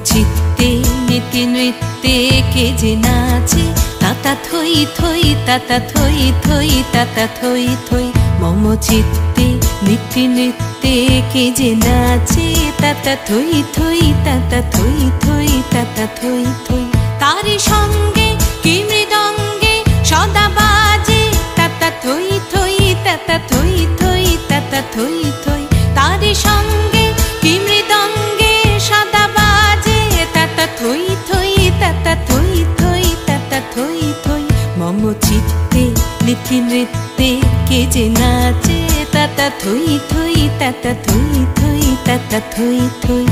চিত্তে নীতি নৃত্যে কে যে নাচে, তাতা থই থই তাতা থই থই তাতা থই থই। মম চিত্তে নীতি নৃত্যে কে যে নাচে, তাতা থই থই তাতা থই থই তাতা থই থই। তারি সঙ্গে কি মৃদঙ্গে সদা বাজে, তাতা থই থই তাতা থই থই তাতা থই থই। তারি সঙ্গে কি মৃদঙ্গে সদা বাজে, তাতা থই থই তাতা থই থই তাতা থই থই। মম চিত্তে নীতি নৃত্যে কে যে নাচে, তাতা থই থই তাতা থই থই তাতা থই থই।